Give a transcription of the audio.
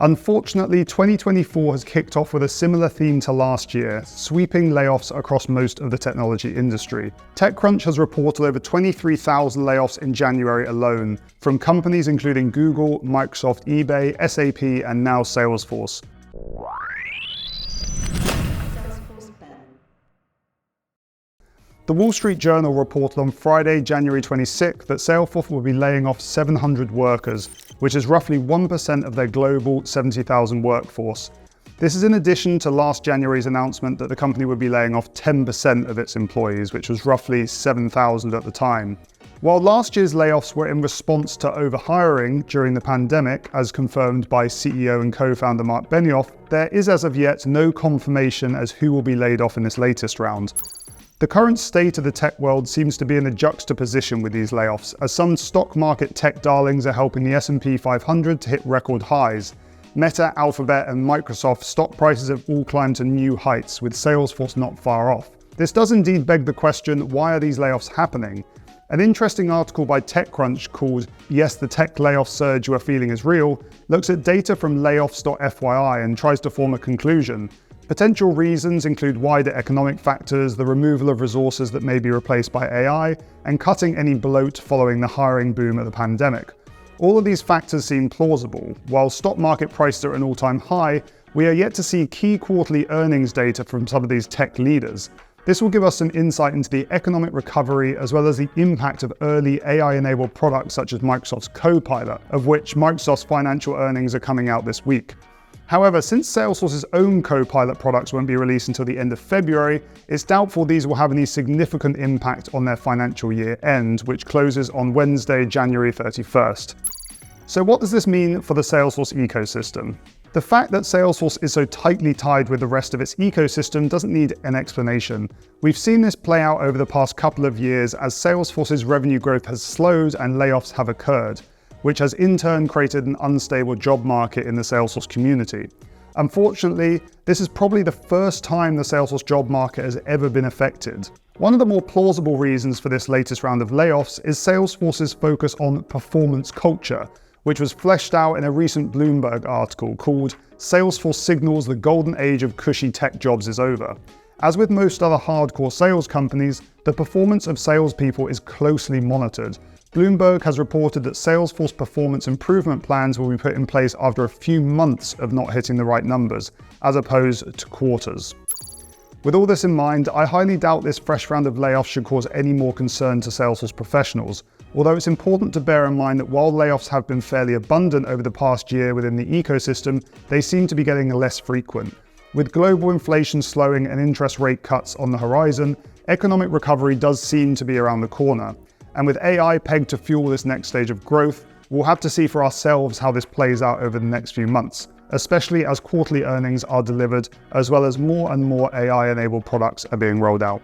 Unfortunately, 2024 has kicked off with a similar theme to last year, sweeping layoffs across most of the technology industry. TechCrunch has reported over 23,000 layoffs in January alone, from companies including Google, Microsoft, eBay, SAP, and now Salesforce. The Wall Street Journal reported on Friday, January 26th, that Salesforce will be laying off 700 workers, which is roughly 1% of their global 70,000 workforce. This is in addition to last January's announcement that the company would be laying off 10% of its employees, which was roughly 7,000 at the time. While last year's layoffs were in response to overhiring during the pandemic, as confirmed by CEO and co-founder Mark Benioff, there is as of yet no confirmation as who will be laid off in this latest round. The current state of the tech world seems to be in a juxtaposition with these layoffs, as some stock market tech darlings are helping the S&P 500 to hit record highs. Meta, Alphabet, and Microsoft stock prices have all climbed to new heights, with Salesforce not far off. This does indeed beg the question, why are these layoffs happening? An interesting article by TechCrunch called "Yes, the Tech Layoff Surge You Are Feeling is Real" looks at data from layoffs.fyi and tries to form a conclusion. Potential reasons include wider economic factors, the removal of resources that may be replaced by AI, and cutting any bloat following the hiring boom of the pandemic. All of these factors seem plausible. While stock market prices are at an all-time high, we are yet to see key quarterly earnings data from some of these tech leaders. This will give us some insight into the economic recovery as well as the impact of early AI-enabled products such as Microsoft's Copilot, of which Microsoft's financial earnings are coming out this week. However, since Salesforce's own Copilot products won't be released until the end of February, it's doubtful these will have any significant impact on their financial year end, which closes on Wednesday, January 31st. So what does this mean for the Salesforce ecosystem? The fact that Salesforce is so tightly tied with the rest of its ecosystem doesn't need an explanation. We've seen this play out over the past couple of years as Salesforce's revenue growth has slowed and layoffs have occurred, which has in turn created an unstable job market in the Salesforce community. Unfortunately, this is probably the first time the Salesforce job market has ever been affected. One of the more plausible reasons for this latest round of layoffs is Salesforce's focus on performance culture, which was fleshed out in a recent Bloomberg article called "Salesforce Signals the Golden Age of Cushy Tech Jobs is Over." As with most other hardcore sales companies, the performance of salespeople is closely monitored. Bloomberg has reported that Salesforce performance improvement plans will be put in place after a few months of not hitting the right numbers, as opposed to quarters. With all this in mind, I highly doubt this fresh round of layoffs should cause any more concern to Salesforce professionals, although it's important to bear in mind that while layoffs have been fairly abundant over the past year within the ecosystem, they seem to be getting less frequent. With global inflation slowing and interest rate cuts on the horizon, economic recovery does seem to be around the corner. And with AI pegged to fuel this next stage of growth, we'll have to see for ourselves how this plays out over the next few months, especially as quarterly earnings are delivered, as well as more and more AI-enabled products are being rolled out.